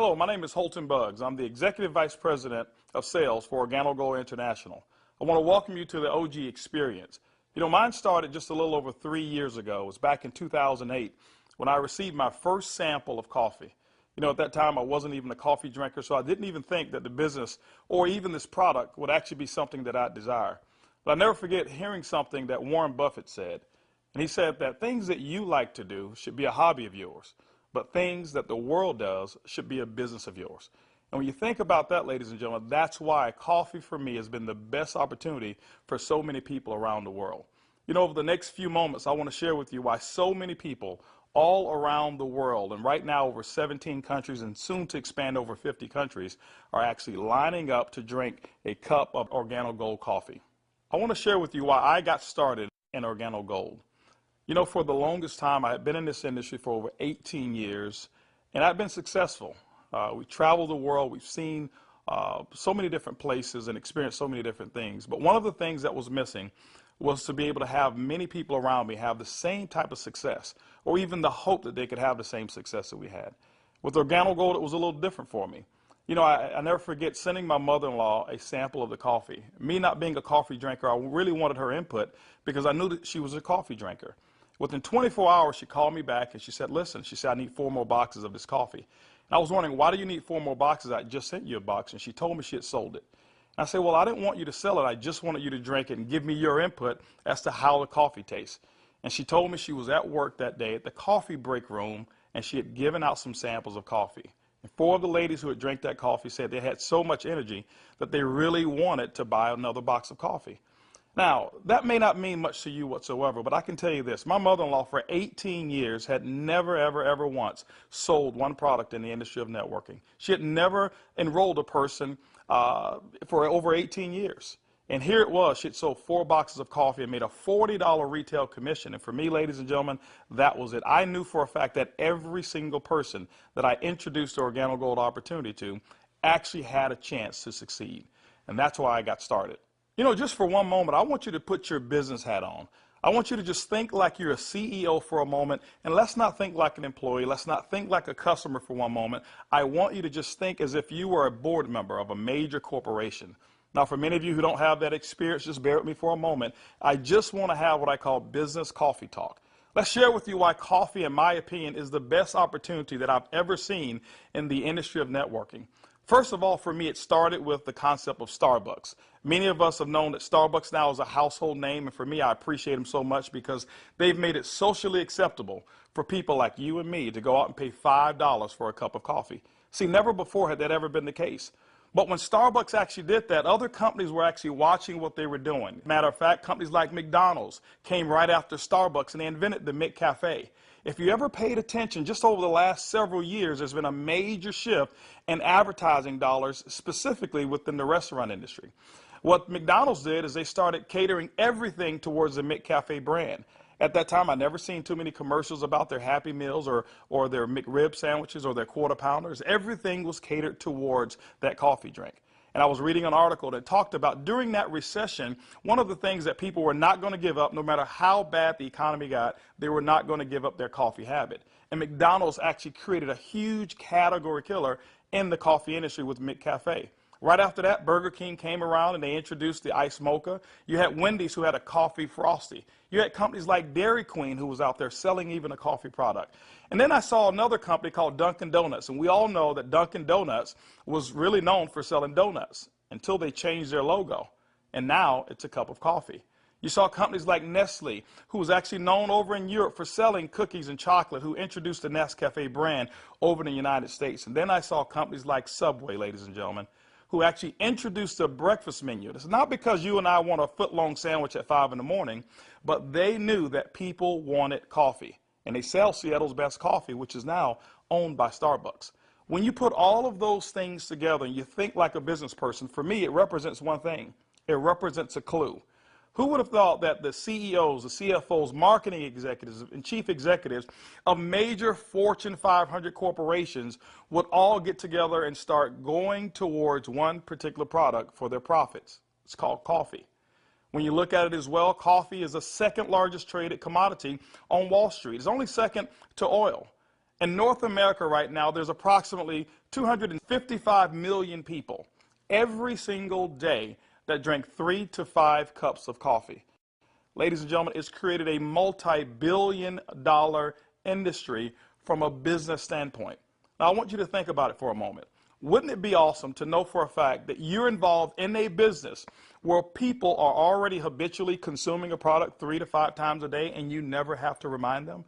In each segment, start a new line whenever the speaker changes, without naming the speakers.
Hello, my name is Holton Buggs. I'm the Executive Vice President of Sales for Organo Gold International. I want to welcome you to the OG experience. You know, mine started just a little over 3 years ago. It was back in 2008 when I received my first sample of coffee. You know, at that time I wasn't even a coffee drinker, so I didn't even think that the business or even this product would actually be something that I'd desire. But I never forget hearing something that Warren Buffett said. And he said that things that you like to do should be a hobby of yours, but things that the world does should be a business of yours. And when you think about that, ladies and gentlemen, that's why coffee for me has been the best opportunity for so many people around the world. You know, over the next few moments, I want to share with you why so many people all around the world, and right now over 17 countries and soon to expand over 50 countries, are actually lining up to drink a cup of Organo Gold coffee. I want to share with you why I got started in Organo Gold. You know, for the longest time, I had been in this industry for over 18 years, and I've been successful. We traveled the world. We've seen so many different places and experienced so many different things. But one of the things that was missing was to be able to have many people around me have the same type of success, or even the hope that they could have the same success that we had. With Organo Gold, it was a little different for me. You know, I never forget sending my mother-in-law a sample of the coffee. Me not being a coffee drinker, I really wanted her input because I knew that she was a coffee drinker. Within 24 hours, she called me back and she said, listen, she said, I need 4 more boxes of this coffee. And I was wondering, why do you need 4 more boxes? I just sent you a box. And she told me she had sold it. And I said, well, I didn't want you to sell it. I just wanted you to drink it and give me your input as to how the coffee tastes. And she told me she was at work that day at the coffee break room, and she had given out some samples of coffee. And 4 of the ladies who had drank that coffee said they had so much energy that they really wanted to buy another box of coffee. Now, that may not mean much to you whatsoever, but I can tell you this. My mother-in-law for 18 years had never, ever once sold one product in the industry of networking. She had never enrolled a person for over 18 years. And here it was. She had sold 4 boxes of coffee and made a $40 retail commission. And for me, ladies and gentlemen, that was it. I knew for a fact that every single person that I introduced the Organo Gold opportunity to actually had a chance to succeed. And that's why I got started. You know, just for one moment, I want you to put your business hat on. I want you to just think like you're a CEO for a moment, and let's not think like an employee. Let's not think like a customer for one moment. I want you to just think as if you were a board member of a major corporation. Now, for many of you who don't have that experience, just bear with me for a moment. I just want to have what I call business coffee talk. Let's share with you why coffee, in my opinion, is the best opportunity that I've ever seen in the industry of networking. First of all, for me, it started with the concept of Starbucks. Many of us have known that Starbucks now is a household name, and for me, I appreciate them so much because they've made it socially acceptable for people like you and me to go out and pay $5 for a cup of coffee. See, never before had that ever been the case. But when Starbucks actually did that, other companies were actually watching what they were doing. Matter of fact, companies like McDonald's came right after Starbucks, and they invented the McCafe. If you ever paid attention, just over the last several years, there's been a major shift in advertising dollars, specifically within the restaurant industry. What McDonald's did is they started catering everything towards the McCafe brand. At that time, I never seen too many commercials about their Happy Meals or their McRib sandwiches or their Quarter Pounders. Everything was catered towards that coffee drink. And I was reading an article that talked about during that recession, one of the things that people were not going to give up, no matter how bad the economy got, they were not going to give up their coffee habit. And McDonald's actually created a huge category killer in the coffee industry with McCafe. Right after that, Burger King came around and they introduced the Iced Mocha. You had Wendy's who had a coffee frosty. You had companies like Dairy Queen who was out there selling even a coffee product. And then I saw another company called Dunkin' Donuts. And we all know that Dunkin' Donuts was really known for selling donuts until they changed their logo. And now it's a cup of coffee. You saw companies like Nestle, who was actually known over in Europe for selling cookies and chocolate, who introduced the Nescafe brand over in the United States. And then I saw companies like Subway, ladies and gentlemen, who actually introduced a breakfast menu. It's not because you and I want a foot-long sandwich at 5 in the morning, but they knew that people wanted coffee. And they sell Seattle's best coffee, which is now owned by Starbucks. When you put all of those things together and you think like a business person, for me, it represents one thing. It represents a clue. Who would have thought that the CEOs, the CFOs, marketing executives, and chief executives of major Fortune 500 corporations would all get together and start going towards one particular product for their profits? It's called coffee. When you look at it as well, coffee is the second largest traded commodity on Wall Street. It's only second to oil. In North America right now, there's approximately 255 million people every single day that drink 3 to 5 cups of coffee. Ladies and gentlemen, it's created a multi-billion-dollar industry from a business standpoint. Now, I want you to think about it for a moment. Wouldn't it be awesome to know for a fact that you're involved in a business where people are already habitually consuming a product 3 to 5 times a day and you never have to remind them?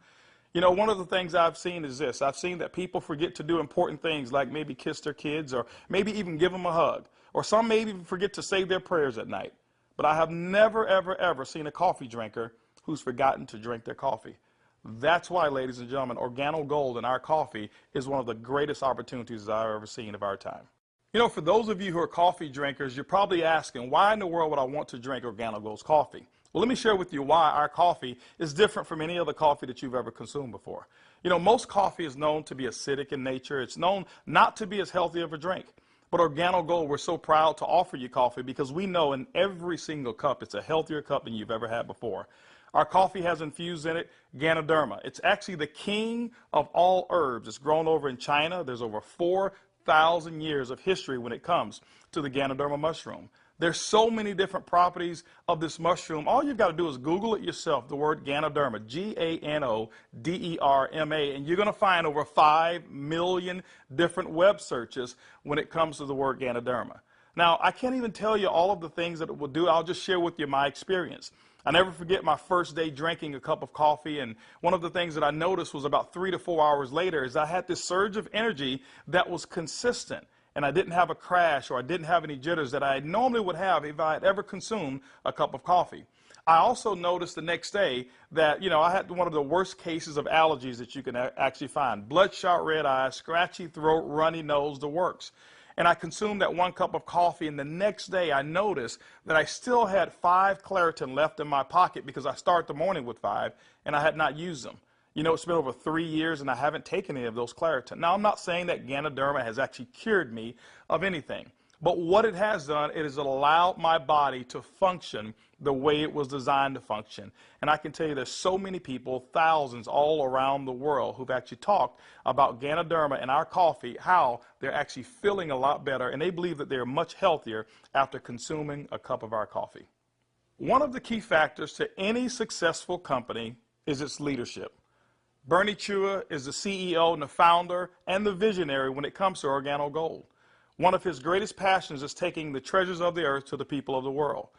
You know, one of the things I've seen is this. I've seen that people forget to do important things like maybe kiss their kids or maybe even give them a hug. Or some maybe even forget to say their prayers at night. But I have never, ever, ever seen a coffee drinker who's forgotten to drink their coffee. That's why, ladies and gentlemen, Organo Gold in our coffee is one of the greatest opportunities I've ever seen of our time. You know, for those of you who are coffee drinkers, you're probably asking, why in the world would I want to drink Organo Gold's coffee? Well, let me share with you why our coffee is different from any other coffee that you've ever consumed before. You know, most coffee is known to be acidic in nature. It's known not to be as healthy of a drink. But Organo Gold, we're so proud to offer you coffee because we know in every single cup it's a healthier cup than you've ever had before. Our coffee has infused in it Ganoderma. It's actually the king of all herbs. It's grown over in China. There's over 4,000 years of history when it comes to the Ganoderma mushroom. There's so many different properties of this mushroom. All you've got to do is Google it yourself, the word Ganoderma, G-A-N-O-D-E-R-M-A, and you're going to find over 5 million different web searches when it comes to the word Ganoderma. Now, I can't even tell you all of the things that it will do. I'll just share with you my experience. I never forget my first day drinking a cup of coffee, and one of the things that I noticed was about 3 to 4 hours later is I had this surge of energy that was consistent. And I didn't have a crash or I didn't have any jitters that I normally would have if I had ever consumed a cup of coffee. I also noticed the next day that, I had one of the worst cases of allergies that you can actually find. Bloodshot red eyes, scratchy throat, runny nose, the works. And I consumed that 1 cup of coffee, and the next day I noticed that I still had 5 Claritin left in my pocket because I start the morning with 5 and I had not used them. You know, it's been over 3 years and I haven't taken any of those Claritin. Now, I'm not saying that Ganoderma has actually cured me of anything. But what it has done, it has allowed my body to function the way it was designed to function. And I can tell you there's so many people, thousands all around the world, who've actually talked about Ganoderma and our coffee, how they're actually feeling a lot better, and they believe that they're much healthier after consuming a cup of our coffee. One of the key factors to any successful company is its leadership. Bernie Chua is the CEO and the founder and the visionary when it comes to Organo Gold. One of his greatest passions is taking the treasures of the earth to the people of the world.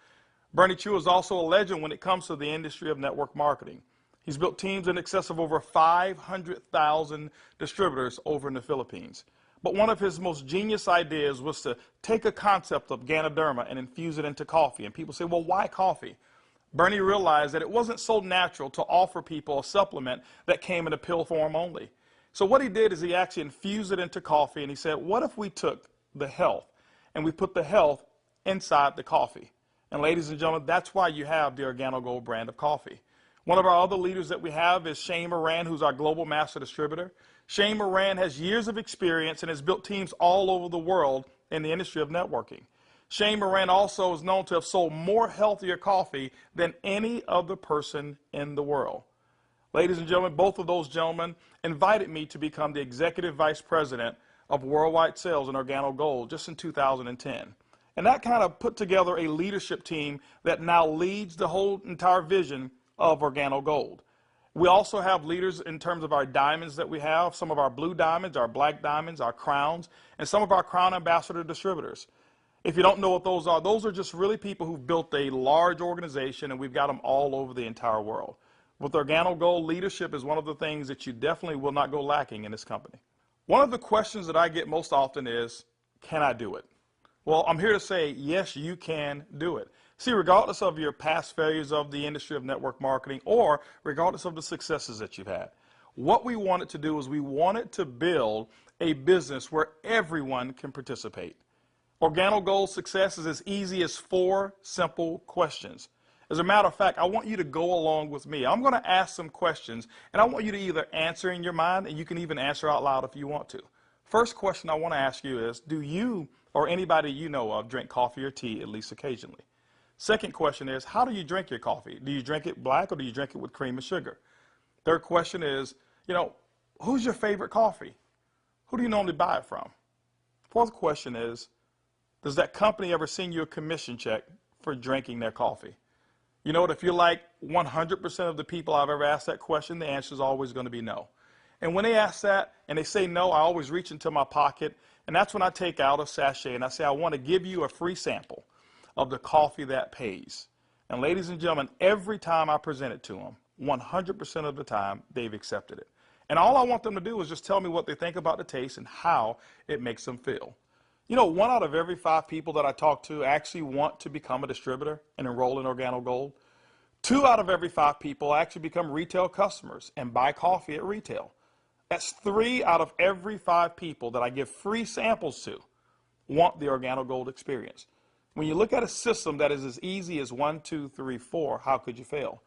Bernie Chua is also a legend when it comes to the industry of network marketing. He's built teams in excess of over 500,000 distributors over in the Philippines. But one of his most genius ideas was to take a concept of Ganoderma and infuse it into coffee. And people say, well, why coffee? Bernie realized that it wasn't so natural to offer people a supplement that came in a pill form only. So what he did is he actually infused it into coffee, and he said, what if we took the health and we put the health inside the coffee? And ladies and gentlemen, that's why you have the Organo Gold brand of coffee. One of our other leaders that we have is Shane Moran, who's our global master distributor. Shane Moran has years of experience and has built teams all over the world in the industry of networking. Shane Moran also is known to have sold more healthier coffee than any other person in the world. Ladies and gentlemen, both of those gentlemen invited me to become the Executive Vice President of Worldwide Sales in Organo Gold just in 2010. And that kind of put together a leadership team that now leads the whole entire vision of Organo Gold. We also have leaders in terms of our diamonds that we have, some of our blue diamonds, our black diamonds, our crowns, and some of our crown ambassador distributors. If you don't know what those are just really people who've built a large organization, and we've got them all over the entire world. With Organo Gold, leadership is one of the things that you definitely will not go lacking in this company. One of the questions that I get most often is, can I do it? Well, I'm here to say, yes, you can do it. See, regardless of your past failures of the industry of network marketing or regardless of the successes that you've had, what we wanted to do is we wanted to build a business where everyone can participate. Organo Gold's success is as easy as 4 simple questions. As a matter of fact, I want you to go along with me. I'm going to ask some questions, and I want you to either answer in your mind, and you can even answer out loud if you want to. First question I want to ask you is, do you or anybody you know of drink coffee or tea at least occasionally? Second question is, how do you drink your coffee? Do you drink it black or do you drink it with cream and sugar? Third question is, who's your favorite coffee? Who do you normally buy it from? Fourth question is, does that company ever send you a commission check for drinking their coffee? You know what, if you're like 100% of the people I've ever asked that question, the answer is always going to be no. And when they ask that and they say no, I always reach into my pocket, and that's when I take out a sachet and I say, I want to give you a free sample of the coffee that pays. And ladies and gentlemen, every time I present it to them, 100% of the time, they've accepted it. And all I want them to do is just tell me what they think about the taste and how it makes them feel. You know, 1 out of every 5 people that I talk to actually want to become a distributor and enroll in Organo Gold. 2 out of every 5 people actually become retail customers and buy coffee at retail. That's 3 out of every 5 people that I give free samples to want the Organo Gold experience. When you look at a system that is as easy as 1, 2, 3, 4, how could you fail?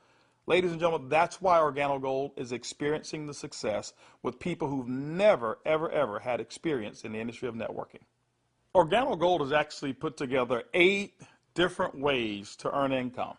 Ladies and gentlemen, that's why Organo Gold is experiencing the success with people who've never, ever, ever had experience in the industry of networking. Organo Gold has actually put together 8 different ways to earn income.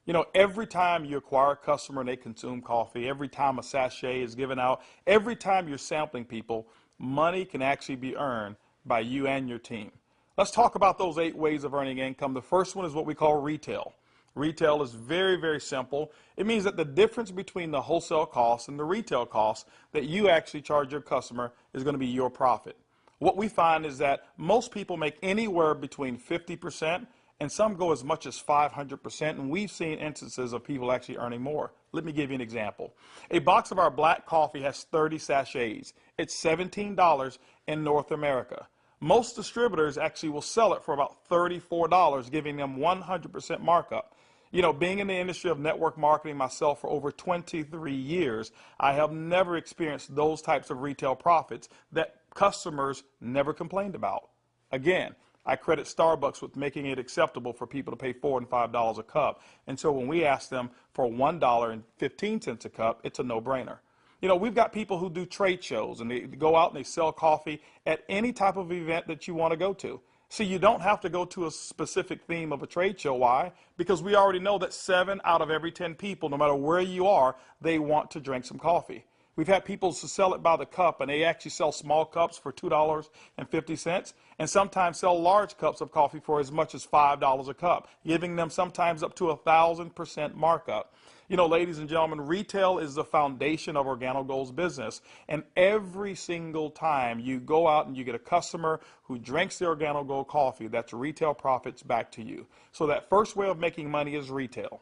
You know, every time you acquire a customer and they consume coffee, every time a sachet is given out, every time you're sampling people, money can actually be earned by you and your team. Let's talk about those 8 ways of earning income. The first one is what we call retail. Retail is very, very simple. It means that the difference between the wholesale cost and the retail cost that you actually charge your customer is going to be your profit. What we find is that most people make anywhere between 50% and some go as much as 500%, and we've seen instances of people actually earning more. Let me give you an example. A box of our black coffee has 30 sachets. It's $17 in North America. Most distributors actually will sell it for about $34, giving them 100% markup. You know, being in the industry of network marketing myself for over 23 years, I have never experienced those types of retail profits that customers never complained about. Again, I credit Starbucks with making it acceptable for people to pay $4 and $5 a cup. And so when we ask them for $1.15 a cup, it's a no-brainer. You know, we've got people who do trade shows and they go out and they sell coffee at any type of event that you want to go to. See, you don't have to go to a specific theme of a trade show. Why? Because we already know that 7 out of every 10 people, no matter where you are, they want to drink some coffee. We've had people to sell it by the cup, and they actually sell small cups for $2.50, and sometimes sell large cups of coffee for as much as $5 a cup, giving them sometimes up to 1,000% markup. You know, ladies and gentlemen, retail is the foundation of Organo Gold's business, and every single time you go out and you get a customer who drinks the Organo Gold coffee, that's retail profits back to you. So that first way of making money is retail.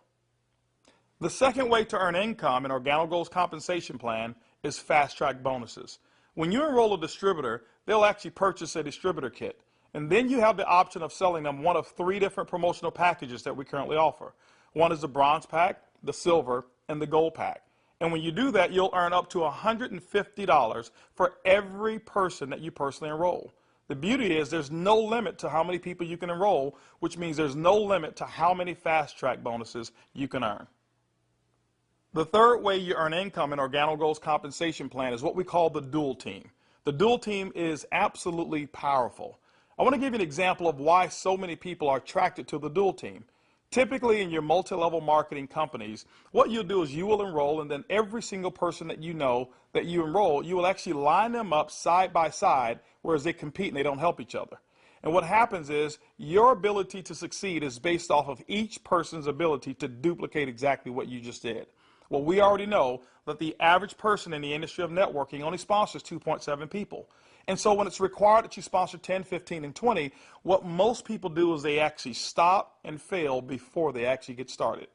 The second way to earn income in Organo Gold's compensation plan is fast-track bonuses. When you enroll a distributor, they'll actually purchase a distributor kit. And then you have the option of selling them one of 3 different promotional packages that we currently offer. One is the bronze pack, the silver, and the gold pack. And when you do that, you'll earn up to $150 for every person that you personally enroll. The beauty is there's no limit to how many people you can enroll, which means there's no limit to how many fast-track bonuses you can earn. The third way you earn income in Organo Gold's compensation plan is what we call the dual team. The dual team is absolutely powerful. I want to give you an example of why so many people are attracted to the dual team. Typically in your multi-level marketing companies, what you'll do is you will enroll, and then every single person that you know that you enroll, you will actually line them up side by side, whereas they compete and they don't help each other. And what happens is your ability to succeed is based off of each person's ability to duplicate exactly what you just did. Well, we already know that the average person in the industry of networking only sponsors 2.7 people. And so when it's required that you sponsor 10, 15, and 20, what most people do is they actually stop and fail before they actually get started.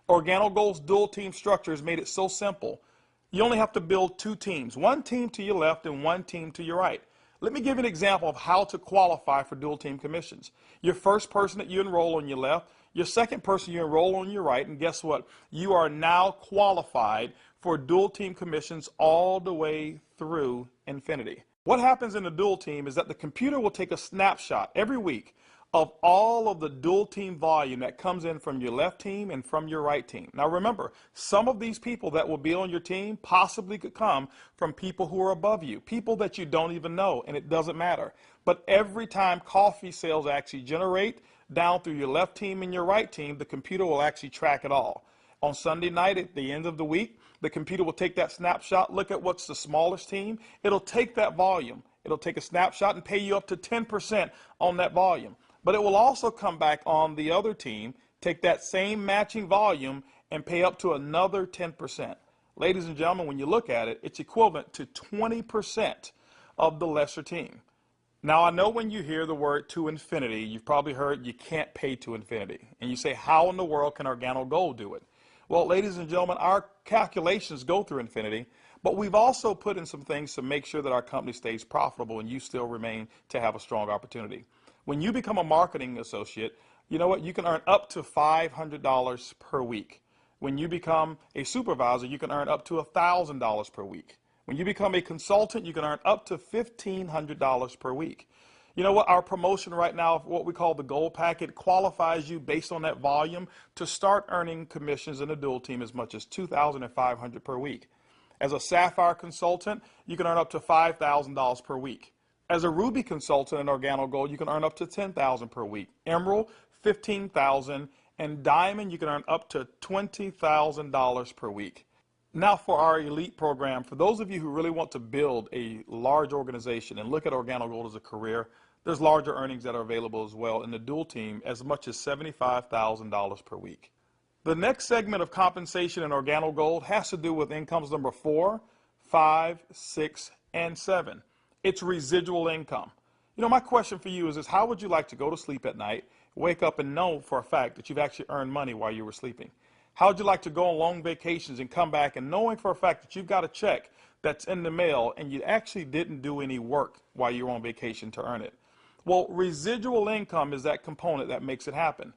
Organo Gold's dual team structure has made it so simple. You only have to build 2 teams, 1 team to your left and 1 team to your right. Let me give you an example of how to qualify for dual team commissions. Your first person that you enroll on your left, your second person you enroll on your right, and guess what? You are now qualified for dual team commissions all the way through infinity. What happens in a dual team is that the computer will take a snapshot every week of all of the dual team volume that comes in from your left team and from your right team. Now remember, some of these people that will be on your team possibly could come from people who are above you, people that you don't even know, and it doesn't matter. But every time coffee sales actually generate down through your left team and your right team, the computer will actually track it all. On Sunday night at the end of the week, the computer will take that snapshot, look at what's the smallest team. It'll take that volume. It'll take a snapshot and pay you up to 10% on that volume. But it will also come back on the other team, take that same matching volume and pay up to another 10%. Ladies and gentlemen, when you look at it, it's equivalent to 20% of the lesser team. Now, I know when you hear the word to infinity, you've probably heard you can't pay to infinity. And you say, how in the world can Organo Gold do it? Well, ladies and gentlemen, our calculations go through infinity, but we've also put in some things to make sure that our company stays profitable and you still remain to have a strong opportunity. When you become a marketing associate, you know what? You can earn up to $500 per week. When you become a supervisor, you can earn up to $1,000 per week. When you become a consultant, you can earn up to $1,500 per week. You know what? Our promotion right now, what we call the gold packet, qualifies you based on that volume to start earning commissions in the dual team as much as $2,500 per week. As a sapphire consultant, you can earn up to $5,000 per week. As a ruby consultant in Organo Gold, you can earn up to $10,000 per week. Emerald, $15,000, and diamond, you can earn up to $20,000 per week. Now for our elite program, for those of you who really want to build a large organization and look at Organo Gold as a career, there's larger earnings that are available as well in the dual team, as much as $75,000 per week. The next segment of compensation in Organo Gold has to do with incomes number 4, 5, 6, and 7. It's residual income. You know, my question for you is this: how would you like to go to sleep at night, wake up and know for a fact that you've actually earned money while you were sleeping? How would you like to go on long vacations and come back and knowing for a fact that you've got a check that's in the mail and you actually didn't do any work while you were on vacation to earn it? Well, residual income is that component that makes it happen.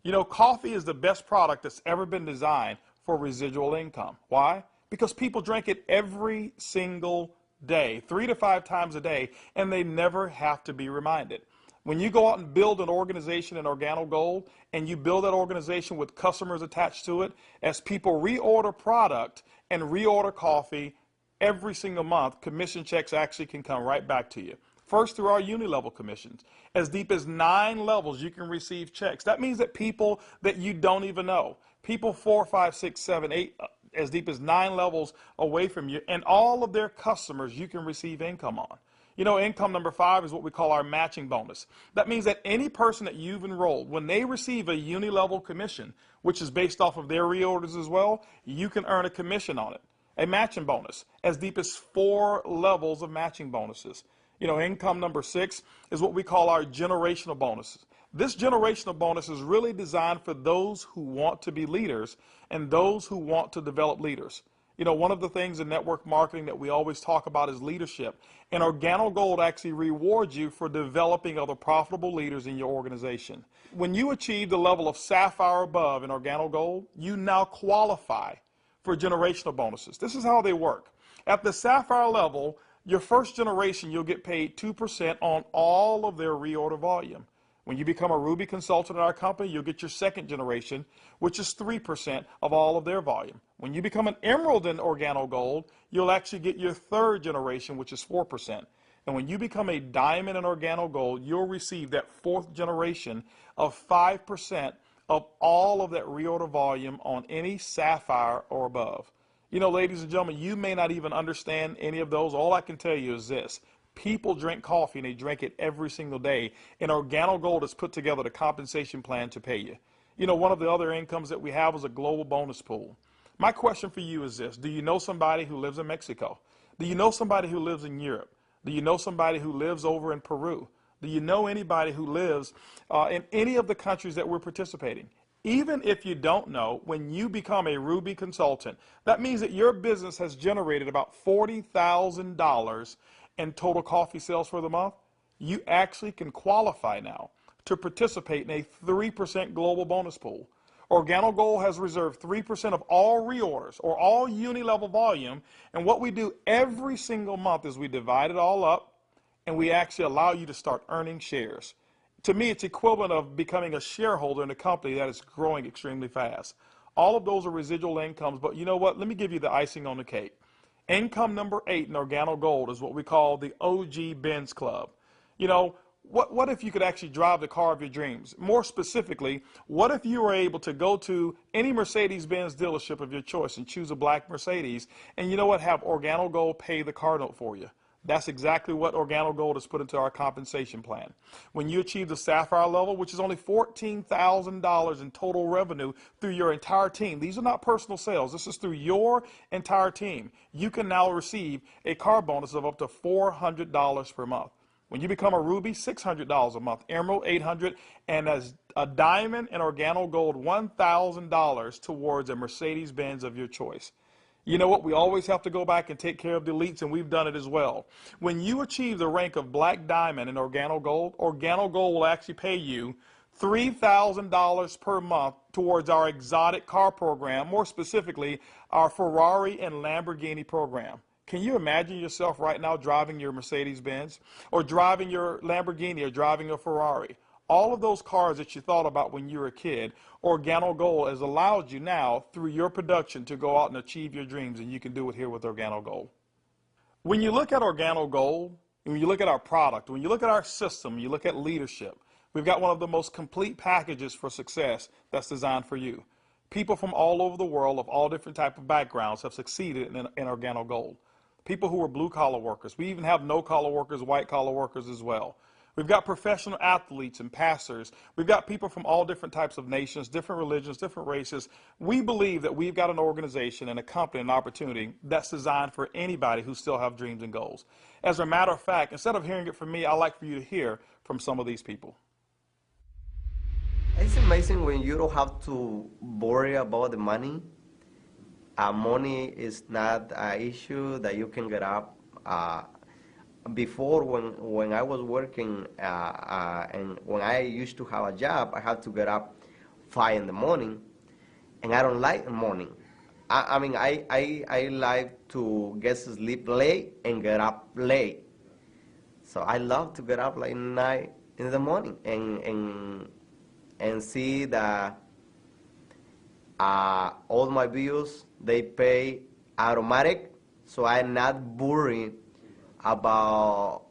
You know, coffee is the best product that's ever been designed for residual income. Why? Because people drink it every single day, 3 to 5 times a day, and they never have to be reminded. When you go out and build an organization in Organo Gold, and you build that organization with customers attached to it, as people reorder product and reorder coffee every single month, commission checks actually can come right back to you. First, through our uni-level commissions. As deep as 9 levels, you can receive checks. That means that people that you don't even know, people 4, 5, 6, 7, 8, as deep as 9 levels away from you, and all of their customers you can receive income on. You know, income number 5 is what we call our matching bonus. That means that any person that you've enrolled, when they receive a uni-level commission, which is based off of their reorders as well, you can earn a commission on it. A matching bonus, as deep as 4 levels of matching bonuses. You know, income number 6 is what we call our generational bonuses. This generational bonus is really designed for those who want to be leaders and those who want to develop leaders. You know, one of the things in network marketing that we always talk about is leadership. And Organo Gold actually rewards you for developing other profitable leaders in your organization. When you achieve the level of sapphire above in Organo Gold, you now qualify for generational bonuses. This is how they work. At the sapphire level, your first generation, you'll get paid 2% on all of their reorder volume. When you become a Ruby consultant in our company, you'll get your second generation, which is 3% of all of their volume. When you become an Emerald in Organo Gold, you'll actually get your third generation, which is 4%. And when you become a Diamond in Organo Gold, you'll receive that fourth generation of 5% of all of that reorder volume on any Sapphire or above. You know, ladies and gentlemen, you may not even understand any of those. All I can tell you is this. People drink coffee, and they drink it every single day. And Organo Gold has put together the compensation plan to pay you. You know, one of the other incomes that we have is a global bonus pool. My question for you is this. Do you know somebody who lives in Mexico? Do you know somebody who lives in Europe? Do you know somebody who lives over in Peru? Do you know anybody who lives in any of the countries that we're participating? Even if you don't know, when you become a Ruby consultant, that means that your business has generated about $40,000 in total coffee sales for the month. You actually can qualify now to participate in a 3% global bonus pool. Organo Gold has reserved 3% of all reorders or all uni-level volume, and what we do every single month is we divide it all up and we actually allow you to start earning shares. To me, it's equivalent of becoming a shareholder in a company that is growing extremely fast. All of those are residual incomes, but you know what? Let me give you the icing on the cake. Income number 8 in Organo Gold is what we call the OG Benz Club. You know, What if you could actually drive the car of your dreams? More specifically, what if you were able to go to any Mercedes-Benz dealership of your choice and choose a black Mercedes, and you know what, have Organo Gold pay the car note for you? That's exactly what Organo Gold has put into our compensation plan. When you achieve the Sapphire level, which is only $14,000 in total revenue through your entire team, these are not personal sales, this is through your entire team, you can now receive a car bonus of up to $400 per month. When you become a Ruby, $600 a month, Emerald, $800, and as a Diamond and Organo Gold, $1,000 towards a Mercedes-Benz of your choice. You know what? We always have to go back and take care of the elites, and we've done it as well. When you achieve the rank of Black Diamond in Organo Gold will actually pay you $3,000 per month towards our exotic car program, more specifically, our Ferrari and Lamborghini program. Can you imagine yourself right now driving your Mercedes-Benz or driving your Lamborghini or driving a Ferrari? All of those cars that you thought about when you were a kid, Organo Gold has allowed you now through your production to go out and achieve your dreams, and you can do it here with Organo Gold. When you look at Organo Gold, when you look at our product, when you look at our system, you look at leadership, we've got one of the most complete packages for success that's designed for you. People from all over the world of all different types of backgrounds have succeeded in Organo Gold. People who are blue-collar workers. We even have no-collar workers, white-collar workers as well. We've got professional athletes and pastors. We've got people from all different types of nations, different religions, different races. We believe that we've got an organization and a company, an opportunity that's designed for anybody who still have dreams and goals. As a matter of fact, instead of hearing it from me, I'd like for you to hear from some of these people.
It's amazing when you don't have to worry about the money. Money is not an issue that you can get up. Before, when I was working and when I used to have a job, I had to get up 5 in the morning, and I don't like the morning. I like to get to sleep late and get up late. So I love to get up like 9 in the morning and see that all my bills, they pay automatic, so I'm not worried about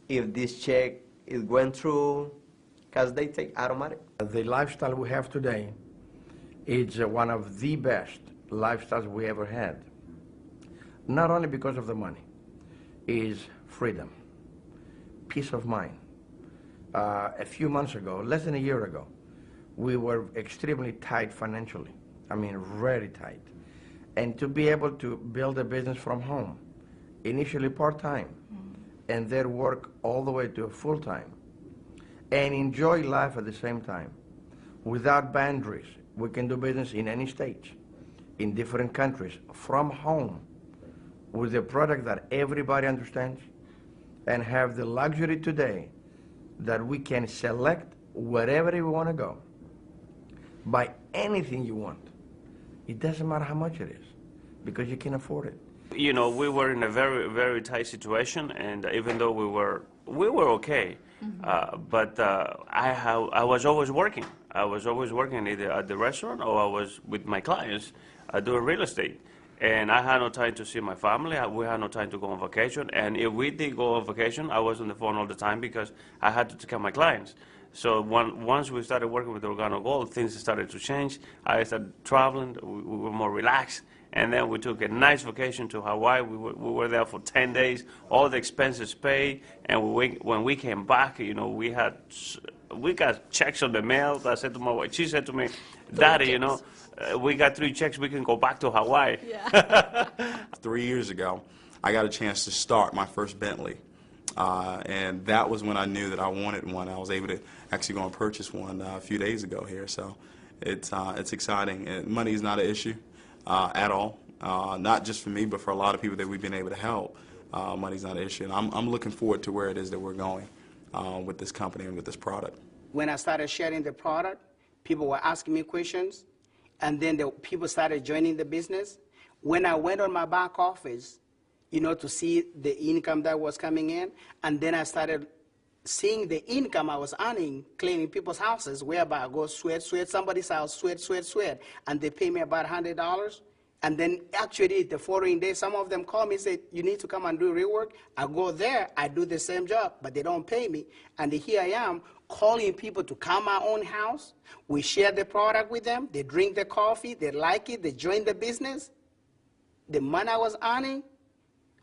if this check is going through, because they take automatic.
The lifestyle we have today is one of the best lifestyles we ever had. Not only because of the money, is freedom, peace of mind. A few months ago, less than a year ago, we were extremely tight financially. I mean, very tight. And to be able to build a business from home, initially part-time, and then work all the way to full-time, and enjoy life at the same time, without boundaries. We can do business in any state, in different countries, from home, with a product that everybody understands, and have the luxury today that we can select wherever we want to go, buy anything you want. It doesn't matter how much it is, because you can afford it.
You know, we were in a very, very tight situation, and even though we were okay, but I was always working. I was always working either at the restaurant or I was with my clients doing real estate. And I had no time to see my family. We had no time to go on vacation. And if we did go on vacation, I was on the phone all the time because I had to take care of my clients. So once we started working with Organo Gold, things started to change. I started traveling. We were more relaxed. And then we took a nice vacation to Hawaii. We were there for 10 days, all the expenses paid. And when we came back, you know, we got checks on the mail. I said to my wife, she said to me, Daddy, you know, we got 3 checks, we can go back to Hawaii.
Yeah. 3 years ago, I got a chance to start my first Bentley. And that was when I knew that I wanted one. I was able to actually go and purchase one a few days ago here. So it's exciting. And money is not an issue at all. Not just for me, but for a lot of people that we've been able to help. Money's not an issue. And I'm looking forward to where it is that we're going with this company and with this product.
When I started sharing the product, people were asking me questions. And then the people started joining the business. When I went on my back office, you know, to see the income that was coming in, and then I started seeing the income I was earning, cleaning people's houses, whereby I go sweat somebody's house, sweat, and they pay me about $100. And then actually the following day, some of them call me and say, you need to come and do rework. I go there, I do the same job, but they don't pay me. And here I am calling people to come my own house. We share the product with them. They drink the coffee. They like it. They join the business. The money I was earning,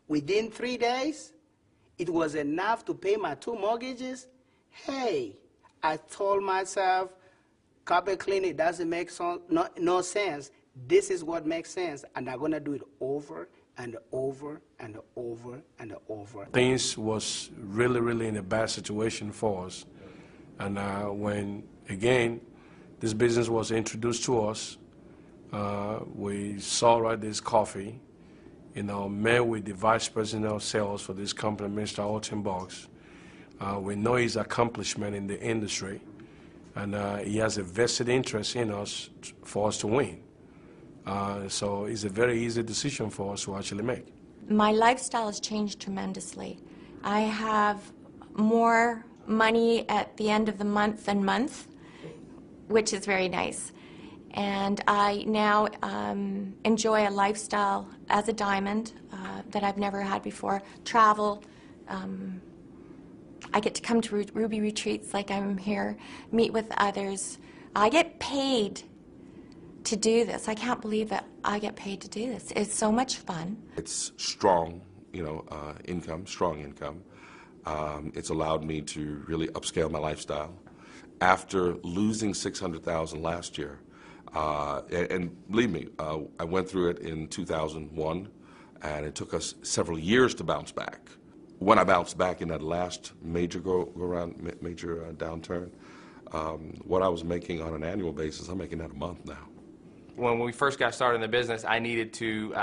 within 3 days, it was enough to pay my 2 mortgages. Hey, I told myself, carpet cleaning doesn't make no sense. This is what makes sense, and I'm gonna do it over and over and over and over.
Things was really, really in a bad situation for us. And when, again, this business was introduced to us, we saw this coffee, met with the vice president of sales for this company, Mr. Alton Box. We know his accomplishment in the industry, and he has a vested interest in us for us to win. So it's a very easy decision for us to actually make.
My lifestyle has changed tremendously. I have more money at the end of the month, which is very nice. And I now enjoy a lifestyle as a diamond that I've never had before. Travel. I get to come to Ruby retreats like I'm here, meet with others. I get paid to do this. I can't believe that I get paid to do this. It's so much fun.
It's strong, income, strong income. It's allowed me to really upscale my lifestyle. After losing $600,000 last year, and believe me, I went through it in 2001, and it took us several years to bounce back. When I bounced back in that last major downturn, what I was making on an annual basis, I'm making that a month now.
When we first got started in the business, I needed to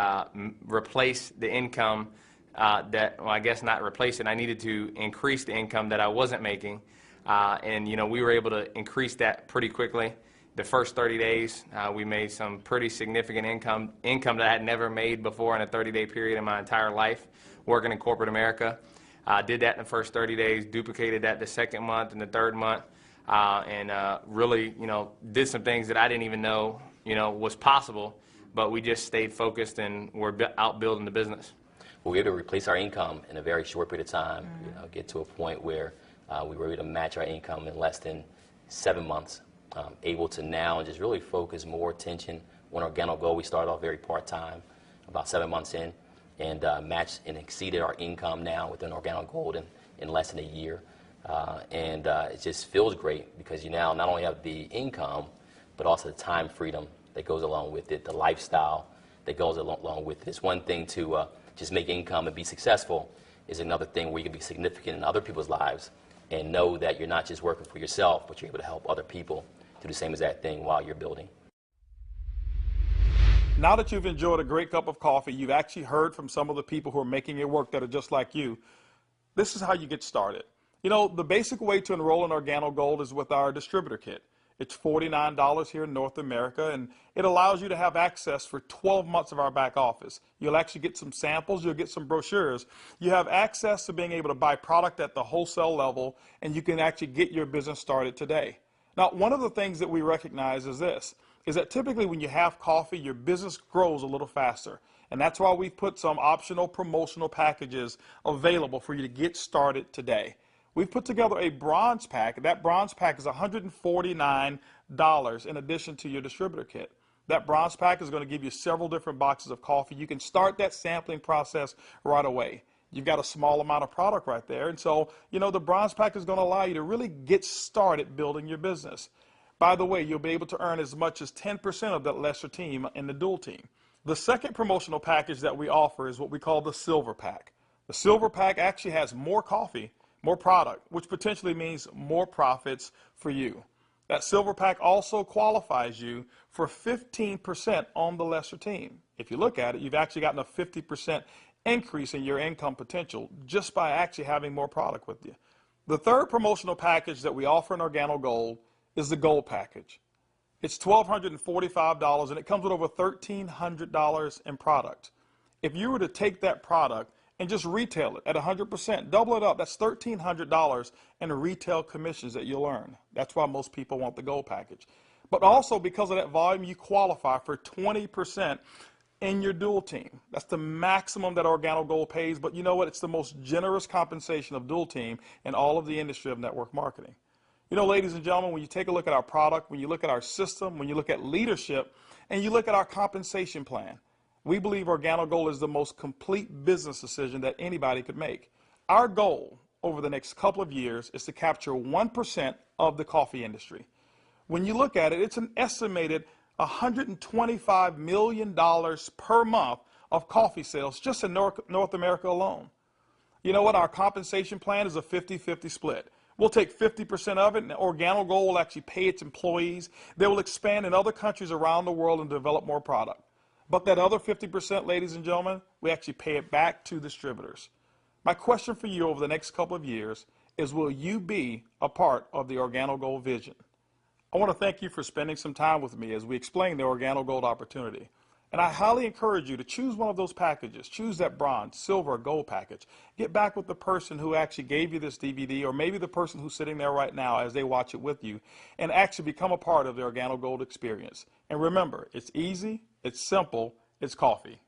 replace the income I guess not replace it. I needed to increase the income that I wasn't making. And we were able to increase that pretty quickly. The first 30 days, we made some pretty significant income that I had never made before in a 30-day period in my entire life working in corporate America. Did that in the first 30 days, duplicated that the second month and the third month, and really, did some things that I didn't even know, was possible, but we just stayed focused and we're out building the business.
We were able to replace our income in a very short period of time, get to a point where we were able to match our income in less than 7 months. Able to now just really focus more attention on Organo Gold. We started off very part-time, about 7 months in, and matched and exceeded our income now within Organo Gold in less than a year. And it just feels great because you now not only have the income, but also the time freedom that goes along with it, the lifestyle that goes along with it. It's one thing to just make income and be successful. Is another thing where you can be significant in other people's lives and know that you're not just working for yourself, but you're able to help other people do the same exact thing while you're building.
Now that you've enjoyed a great cup of coffee, you've actually heard from some of the people who are making it work that are just like you. This is how you get started. The basic way to enroll in Organo Gold is with our distributor kit. It's $49 here in North America, and it allows you to have access for 12 months of our back office. You'll actually get some samples, you'll get some brochures. You have access to being able to buy product at the wholesale level, and you can actually get your business started today. Now, one of the things that we recognize is this, is that typically when you have coffee, your business grows a little faster. And that's why we've put some optional promotional packages available for you to get started today. We've put together a bronze pack. That bronze pack is $149 in addition to your distributor kit. That bronze pack is going to give you several different boxes of coffee. You can start that sampling process right away. You've got a small amount of product right there. And so, the bronze pack is going to allow you to really get started building your business. By the way, you'll be able to earn as much as 10% of that lesser team in the dual team. The second promotional package that we offer is what we call the silver pack. The silver pack actually has more coffee, more product, which potentially means more profits for you. That silver pack also qualifies you for 15% on the lesser team. If you look at it, you've actually gotten a 50% increase in your income potential just by actually having more product with you. The third promotional package that we offer in Organo Gold is the Gold package. It's $1,245 and it comes with over $1,300 in product. If you were to take that product and just retail it at 100%, double it up, that's $1,300 in retail commissions that you'll earn. That's why most people want the Gold package. But also because of that volume, you qualify for 20% in your dual team. That's the maximum that Organo Gold pays, but you know what? It's the most generous compensation of dual team in all of the industry of network marketing. You know, ladies and gentlemen, when you take a look at our product, when you look at our system, when you look at leadership, and you look at our compensation plan, we believe Organo Gold is the most complete business decision that anybody could make. Our goal over the next couple of years is to capture 1% of the coffee industry. When you look at it, it's an estimated $125 million per month of coffee sales just in North America alone. You know what? Our compensation plan is a 50-50 split. We'll take 50% of it, and Organo Gold will actually pay its employees. They will expand in other countries around the world and develop more product. But that other 50%, ladies and gentlemen, we actually pay it back to distributors. My question for you over the next couple of years is, will you be a part of the Organo Gold vision? I want to thank you for spending some time with me as we explain the Organo Gold opportunity. And I highly encourage you to choose one of those packages. Choose that bronze, silver, or gold package. Get back with the person who actually gave you this DVD, or maybe the person who's sitting there right now as they watch it with you, and actually become a part of the Organo Gold experience. And remember, it's easy, it's simple, it's coffee.